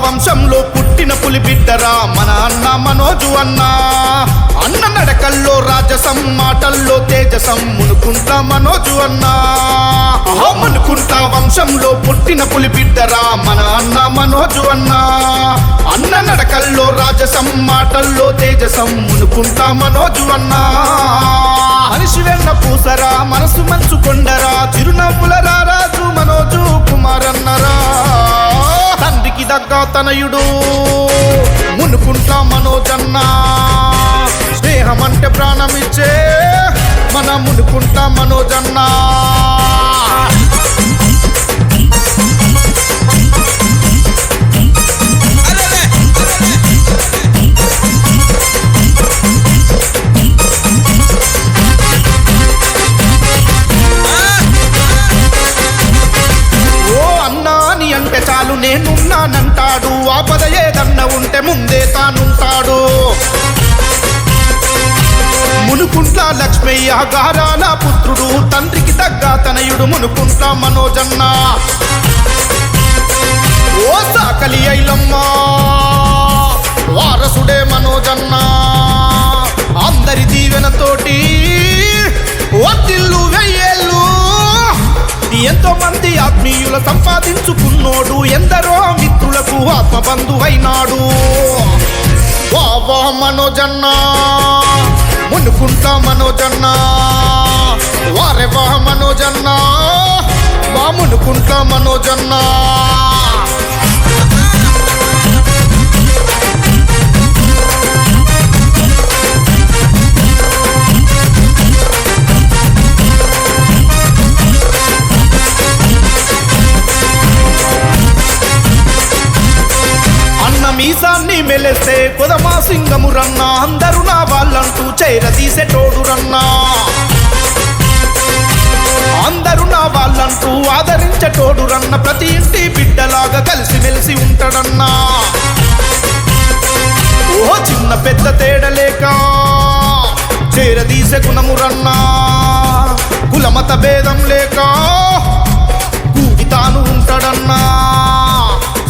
వంశంలో పుట్టిన పులి బిడ్డరా మన అన్న మనోజు అన్న. అన్న నడకల్లో రాజసం, మాటల్లో తేజసం మునుకుంట మనోజు అన్న. మునుకుంట వంశంలో పుట్టిన పులి బిడ్డరా మన అన్న మనోజు అన్న. అన్న నడకల్లో రాజసం, మాటల్లో తేజసం మునుకుంట మనోజు అన్న. మనిషి వెన్న పూసరా, మనసు మంచు కొండరా, చిరునవ్వుల రారాజు మనోజు కుమార్ అన్నరా. తండ్రికి దగ్గ తనయుడు మునుకుంట మనోజన్న. స్నేహం అంటే ప్రాణమిచ్చే మన మునుకుంట మనోజన్న. అంటే చాలు నేనున్నానంటాడు, ఆపద ఏదన్న ఉంటే ముందే తానుంటాడు. మునుకుంట్ల లక్ష్మయ్య గారాల పుత్రుడు, తండ్రికి తగ్గ తనయుడు మునుకుంట్ల మనోజన్న. ఓ సాకలి ఐలమ్మ వారసుడే మనోజన్న. అందరి దీవెనతోటి వర్ధిల్లు వెయ్యేళ్ళు. ఎంతో మంది ఆత్మీయుల సంపాదించుకున్నోడు, ఎందరో మిత్రులకు ఆత్మబంధువైనాడు. వావా మనోజన్న, మునుకుంట మనోజన్న, వారెవా మనోజన్న, మా మునుకుంట మనోజన్న. మీసాన్ని మెలేస్తే కొదమా సింగము రన్నా, అందరూ నా వాళ్ళంటూ చేరదీసెటోడు రన్నా. అందరూ నా వాళ్ళంటూ ఆదరించేటోడు రన్న. ప్రతి ఇంటి బిడ్డలాగా కలిసి మెలిసి ఉంటాడన్నా. ఓ చిన్న పెద్ద తేడలేక చేరదీసే గుణము రన్నా. కులమత భేదం లేక కూడి తాను ఉంటాడన్నా.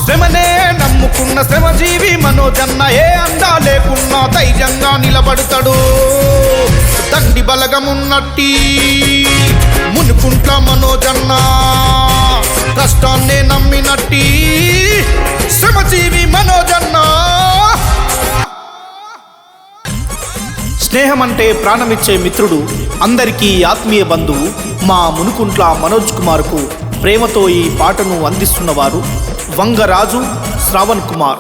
శ్రమనే నమ్ముకున్న శ్రమజీవి మనోజన్న. ఏ అందా లేకున్నా ధైర్యంగా నిలబడతాడు. దండి బలగమున్నట్టి మునుకుంట్ల మనోజన్న. కష్టాన్నే నమ్మినట్టి శ్రమజీవి మనోజన్న. స్నేహం అంటే ప్రాణమిచ్చే మిత్రుడు, అందరికీ ఆత్మీయ బంధువు మా మునుకుంట్ల మనోజ్ కుమార్కు ప్రేమతో ఈ పాటను అందిస్తున్నవారు వంగరాజు శ్రావణ్ కుమార్.